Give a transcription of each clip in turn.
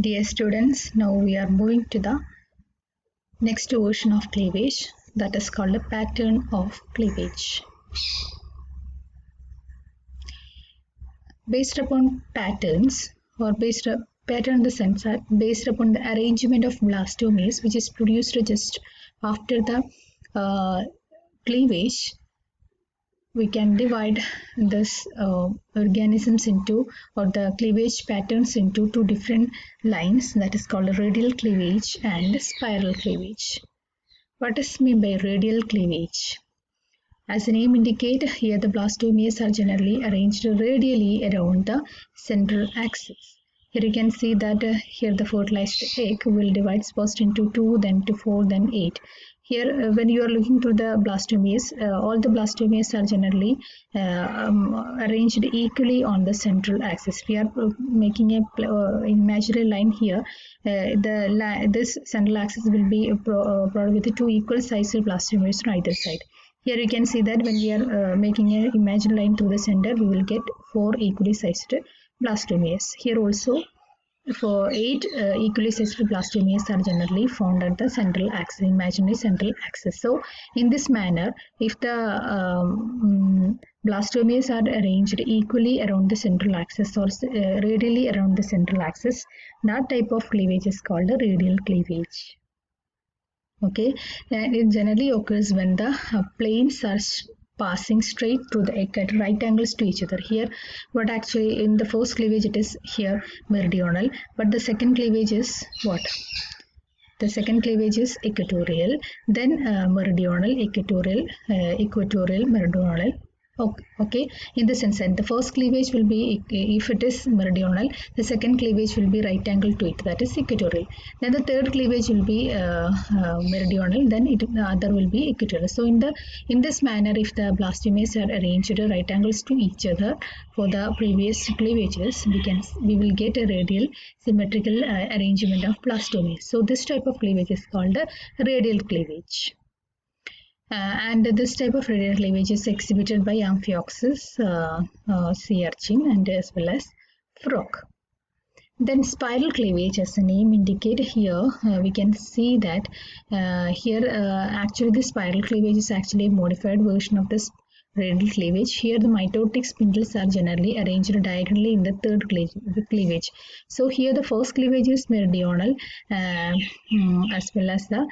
Dear students, now we are moving to the next version of cleavage, that is called a pattern of cleavage. Based upon patterns, or pattern in the sense that based upon the arrangement of blastomeres which is produced just after the cleavage, we can divide this organisms into, or the cleavage patterns into two different lines, that is called radial cleavage and spiral cleavage. What is meant by radial cleavage? As the name indicates, here the blastomeres are generally arranged radially around the central axis. Here you can see that here the fertilized egg will divide first into 2, then to 4, then 8. Here when you are looking through the blastomeres, all the blastomeres are generally arranged equally on the central axis. We are making a imaginary line here. This central axis will be provided with two equal sized blastomeres on either side. Here you can see that when we are making an imaginary line through the center, we will get 4 equally sized blastomeres. Here also, for 8 equally sized blastomeres are generally found at the central axis, imaginary central axis. So, in this manner, if the blastomeres are arranged equally around the central axis or radially around the central axis, that type of cleavage is called a radial cleavage. Okay, and it generally occurs when the planes are passing straight through the egg at right angles to each other. Here, what actually in the first cleavage it is here meridional, but the second cleavage is what? The second cleavage is equatorial, then meridional, equatorial, meridional. Okay, in the sense that the first cleavage will be, if it is meridional, the second cleavage will be right angle to it, that is equatorial. Then the third cleavage will be meridional, then the other will be equatorial. So in this manner, if the blastomeres are arranged at right angles to each other for the previous cleavages, we will get a radial symmetrical arrangement of blastomeres. So this type of cleavage is called a radial cleavage. And this type of radial cleavage is exhibited by Amphioxus, sea urchin, and as well as frog. Then spiral cleavage, as the name indicates here, we can see that here actually the spiral cleavage is actually a modified version of this radial cleavage. Here the mitotic spindles are generally arranged diagonally in the third cleavage. So here the first cleavage is meridional as well as the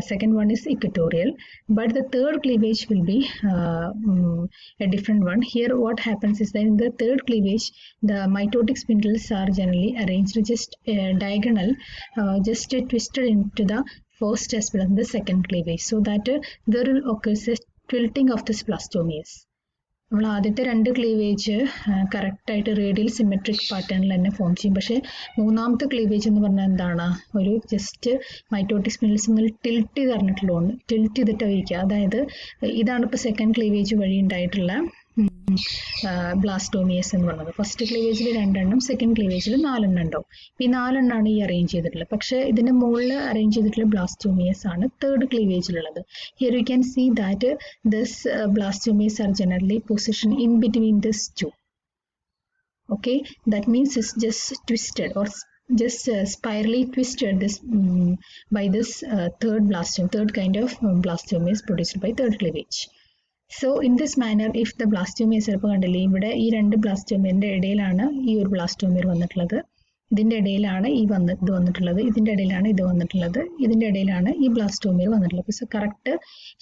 second one is equatorial, but the third cleavage will be a different one. Here what happens is that in the third cleavage the mitotic spindles are generally arranged just diagonal, just twisted into the first as well as the second cleavage, so that there will occur a tilting of this blastomeres. നമ്മൾ ആദ്യത്തെ രണ്ട് cleavage കറക്റ്റായിട്ട് radial symmetric പാറ്റേണിൽ തന്നെ form ചെയ്യും. പക്ഷേ മൂന്നാമത്തെ cleavage എന്ന് പറഞ്ഞാൽ എന്താണ്, ഒരു ജസ്റ്റ് മൈറ്റോട്ടിക് സ്പിൻഡിൽസ് മുതൽ ടിൽറ്റ് ചെയ്ത് അറിഞ്ഞിട്ടുള്ളൂ, ടിൽറ്റ് ചെയ്തിട്ടായിരിക്കുക. അതായത് ഇതാണ് ഇപ്പോൾ സെക്കൻഡ് ക്ലീവേജ് വഴി ഉണ്ടായിട്ടുള്ള ബ്ലാസ്റ്റോമിയസ് എന്ന് പറയുന്നത്. ഫസ്റ്റ് ക്ലീവേജിൽ 2 എണ്ണം, സെക്കൻഡ് ക്ലീവേജിൽ 4 എണ്ണം ഉണ്ടാവും. ഈ 4 എണ്ണമാണ് ഈ അറേഞ്ച് ചെയ്തിട്ടുള്ളത്. പക്ഷേ ഇതിന്റെ മുകളിൽ അറേഞ്ച് ചെയ്തിട്ടുള്ള ബ്ലാസ്റ്റോമിയസ് ആണ് തേർഡ് ക്ലീവേജിലുള്ളത്. Here you can see that this blastomeres are generally position in between this two. Okay, that means it's just twisted or just spirally twisted this by this third kind of blastomeres produced by third cleavage. So in this manner, if the blastomeres ചിലപ്പോൾ കണ്ടില്ലേ, ഇവിടെ ഈ രണ്ട് ബ്ലാസ്റ്റോമിയറിന്റെ ഇടയിലാണ് ഈ ഒരു blastomere വന്നിട്ടുള്ളത്, ഇതിന്റെ ഇടയിലാണ് ഇത് വന്നിട്ടുള്ളത്, ഇതിന്റെ ഇടയിലാണ് ഇത് വന്നിട്ടുള്ളത്, ഇതിന്റെ ഇടയിലാണ് ഈ ബ്ലാസ്റ്റോമിയർ വന്നിട്ടുള്ളത്. സോ കറക്റ്റ്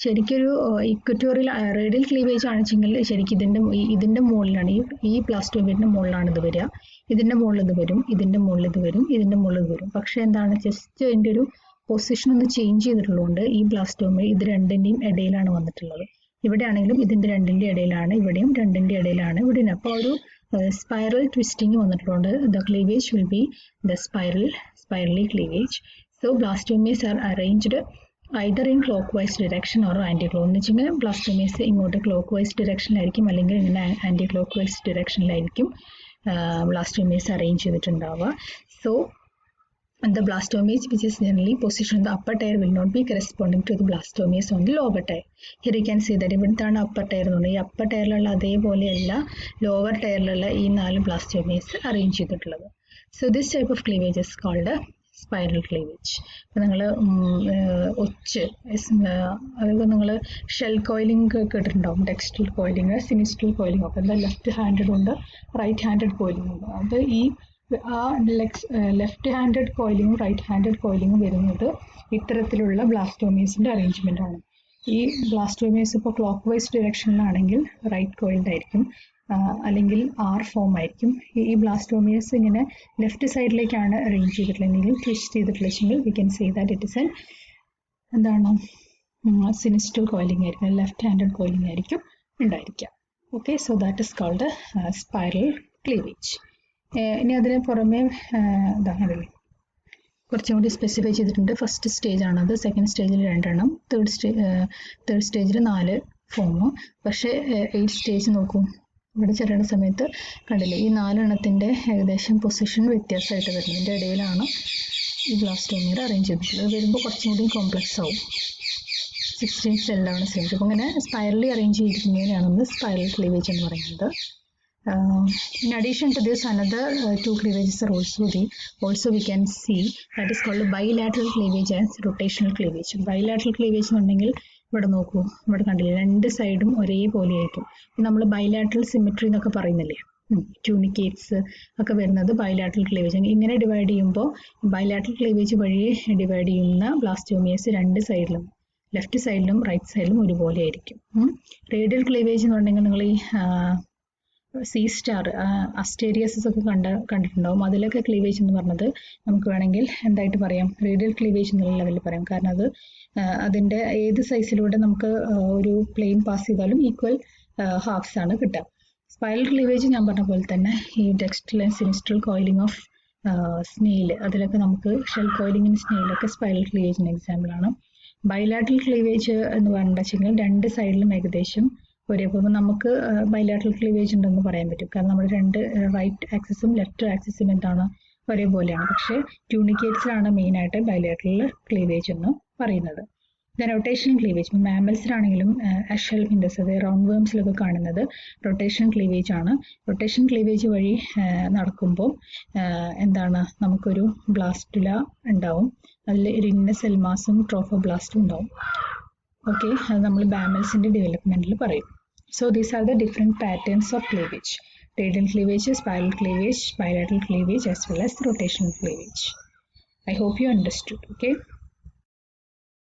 ശരിക്കൊരു ഇക്വറ്റോറിയൽ റേഡിയൽ ക്ലീവേജ് ആണെച്ചെങ്കിൽ ശരിക്കും ഇതിന്റെ മുകളിലാണ് ഈ ബ്ലാസ്റ്റോമിയറിന്റെ മുകളിലാണ് ഇത് വരിക, ഇതിന്റെ മുകളിൽ ഇത് വരും, ഇതിന്റെ മുകളിൽ ഇത് വരും, ഇതിന്റെ മുകളിൽ ഇത് വരും. പക്ഷെ എന്താണ്, ജസ്റ്റ് അതിന്റെ ഒരു പൊസിഷൻ ഒന്ന് ചേഞ്ച് ചെയ്തിട്ടുള്ളതുകൊണ്ട് ഈ ബ്ലാസ്റ്റോമിയർ ഇത് രണ്ടിന്റെയും ഇടയിലാണ് വന്നിട്ടുള്ളത്. ഇവിടെ ആണെങ്കിലും ഇതിന്റെ രണ്ടിന്റെ ഇടയിലാണ്, ഇവിടെയും രണ്ടിന്റെ ഇടയിലാണ്, ഇവിടെയും. അപ്പോൾ ഒരു spiral twisting വന്നിട്ടുണ്ട്. The cleavage will be the spirally cleavage. So blastomeres are arranged either in clockwise direction or anti-clockwise. എന്ന് വെച്ചാൽ blastomeres ഇങ്ങോട്ട് clockwise directionലായിരിക്കും, അല്ലെങ്കിൽ ഇങ്ങനെ anti-clockwise directionലായിരിക്കും blastomeres arrange ചെയ്തിട്ടുണ്ടാവുക. So the blastomeres which is generally positioned in the upper tier will not be corresponding to the blastomeres on the lower tier. Here you can see that ഇവിടുത്താണ് upper tier എന്നുള്ളത്. ഈ upper tier ലുള്ള അതേപോലെയല്ല lower ടയറിലുള്ള ഈ 4 blastomeres arrange ചെയ്തിട്ടുള്ളത്. So this type of cleavage is called a spiral cleavage. അപ്പോൾ നിങ്ങൾ ഒച്ച് അതായത് നിങ്ങൾ ഷെൽ കോയിലിംഗ് കേട്ടിട്ടുണ്ടാവും. Dextral coiling, sinistral coiling. അപ്പോൾ എന്താ ലെഫ്റ്റ് ഹാൻഡഡ് ഉണ്ട്, റൈറ്റ് ഹാൻഡഡ് കോയിലിംഗ് ഉണ്ട്. അത് ഈ ആ ലെഫ്റ്റ് ഹാൻഡഡ് കോയിലിങ്ങും റൈറ്റ് ഹാൻഡഡ് കോയിലിങ്ങും വരുന്നത് ഇത്തരത്തിലുള്ള ബ്ലാസ്റ്റോമിയസിൻ്റെ അറേഞ്ച്മെൻ്റ് ആണ്. ഈ ബ്ലാസ്റ്റോമിയസ് ഇപ്പോൾ ക്ലോക്ക് വൈസ് ഡിറക്ഷനിലാണെങ്കിൽ റൈറ്റ് കോയിൽഡ് ആയിരിക്കും, അല്ലെങ്കിൽ ആർ ഫോം ആയിരിക്കും. ഈ ബ്ലാസ്റ്റോമിയസ് ഇങ്ങനെ ലെഫ്റ്റ് സൈഡിലേക്കാണ് അറേഞ്ച് ചെയ്തിട്ടുള്ളതെങ്കിൽ, ട്വിസ്റ്റ് ചെയ്തിട്ടുള്ളതെങ്കിൽ we can say that it is എന്താണ് സിനിസ്റ്റൽ കോയിലിംഗ് ആയിരിക്കും, ലെഫ്റ്റ് ഹാൻഡഡ് കോയിലിംഗ് ആയിരിക്കും ഉണ്ടായിരിക്കുക. Okay, so that is called spiral cleavage. ഇനി അതിന് പുറമെ ഇതാണല്ലേ കുറച്ചും കൂടി സ്പെസിഫൈ ചെയ്തിട്ടുണ്ട്. ഫസ്റ്റ് സ്റ്റേജ് ആണത്, സെക്കൻഡ് സ്റ്റേജിൽ 2 എണ്ണം, തേർഡ് സ്റ്റേജിൽ 4 ഫോം. പക്ഷേ 8 സ്റ്റേജ് നോക്കൂ, ഇവിടെ ചെറിയ സമയത്ത് കണ്ടില്ലേ ഈ 4 എണ്ണത്തിൻ്റെ ഏകദേശം പൊസിഷൻ വ്യത്യാസമായിട്ട് വരുന്നതിൻ്റെ ഇടയിലാണ് ഈ ബ്ലാസ്റ്റോമിയർ അറേഞ്ച് ചെയ്തിട്ടുള്ളത്. വരുമ്പോൾ കുറച്ചും കൂടി കോംപ്ലക്സ് ആവും. 16 സെല്ലാണ് സെയിം. അപ്പോൾ ഇങ്ങനെ സ്പൈറലി അറേഞ്ച് ചെയ്തിരിക്കുന്നതിനാണ് സ്പൈറൽ ക്ലീവേജ് എന്ന് പറയുന്നത്. In addition to this, another 2 cleavages are also we can see, that is called bilateral cleavage and rotational cleavage. Bilateral cleavage എന്നുണ്ടെങ്കിൽ ഇവിടെ നോക്കൂ, ഇവിടെ കണ്ടില്ലേ 2 സൈഡും ഒരേപോലെ ആയിരിക്കും. നമ്മൾ ബൈലാറ്ററൽ സിമെട്രി എന്നൊക്കെ പറയുന്നില്ലേ, ട്യൂണിക്കേറ്റ്സ് ഒക്കെ വരുന്നത് ബൈലാറ്ററൽ ക്ലീവേജ്. ഇങ്ങനെ ഡിവൈഡ് ചെയ്യുമ്പോൾ ബൈലാറ്ററൽ ക്ലീവേജ് വഴി ഡിവൈഡ് ചെയ്യുന്ന ബ്ലാസ്റ്റോമിയസ് 2 സൈഡിലും, ലെഫ്റ്റ് സൈഡിലും റൈറ്റ് സൈഡിലും ഒരുപോലെ ആയിരിക്കും. റേഡിയൽ ക്ലീവേജ് എന്നുണ്ടെങ്കിൽ നിങ്ങൾ ഈ സി സ്റ്റാർ അസ്റ്റേരിയസസ് ഒക്കെ കണ്ടിട്ടുണ്ടാവും. അതിലൊക്കെ ക്ലീവേജ് എന്ന് പറഞ്ഞത് നമുക്ക് വേണമെങ്കിൽ എന്തായിട്ട് പറയാം, റേഡിയൽ ക്ലീവേജ് എന്നുള്ള ലെവലിൽ പറയാം. കാരണം അത് അതിൻ്റെ ഏത് സൈസിലൂടെ നമുക്ക് ഒരു പ്ലെയിൻ പാസ് ചെയ്താലും ഈക്വൽ ഹാഫ്സ് ആണ് കിട്ടുക. സ്പൈറൽ ക്ലീവേജ് ഞാൻ പറഞ്ഞ പോലെ തന്നെ ഈ dextral and sinistral coiling of snail, അതിലൊക്കെ നമുക്ക് ഷെൽ കോയിലിംഗ് ഇൻ സ്നെയിലൊക്കെ സ്പൈറൽ ക്ലീവേജിന് എക്സാമ്പിളാണ്. ബൈലാറ്ററൽ ക്ലീവേജ് എന്ന് പറഞ്ഞിട്ടുണ്ടെങ്കിൽ 2 സൈഡിലും ഏകദേശം ഒരേപോലെ നമുക്ക് ബൈലാറ്ററൽ ക്ലീവേജ് ഉണ്ടെന്ന് പറയാൻ പറ്റും. കാരണം നമ്മുടെ 2 റൈറ്റ് ആക്സിസും ലെഫ്റ്റ് ആക്സിസും എന്താണ് ഒരേപോലെയാണ്. പക്ഷേ ട്യൂണിക്കേറ്റ്സിലാണ് മെയിനായിട്ട് ബൈലാറ്ററൽ ക്ലീവേജ് എന്ന് പറയുന്നത്. റൊട്ടേഷണൽ ക്ലീവേജ് മാമൽസിലാണെങ്കിലും ഷെൽ ഫിൻഡസ് അതായത് റൗണ്ട് വേംസിലൊക്കെ കാണുന്നത് റൊട്ടേഷണൽ ക്ലീവേജ് ആണ്. റൊട്ടേഷൻ ക്ലീവേജ് വഴി നടക്കുമ്പോൾ എന്താണ് നമുക്കൊരു ബ്ലാസ്റ്റുല ഉണ്ടാവും, അതിൽ റിന്ന സെൽമാസും ട്രോഫോബ്ലാസ്റ്റും ഉണ്ടാവും. ഓക്കെ, അത് നമ്മൾ മാമൽസിൻ്റെ ഡെവലപ്മെൻറ്റിൽ പറയും. So these are the different patterns of cleavage: radial cleavage, spiral cleavage, bilateral cleavage, as well as rotational cleavage. I hope you understood. Okay.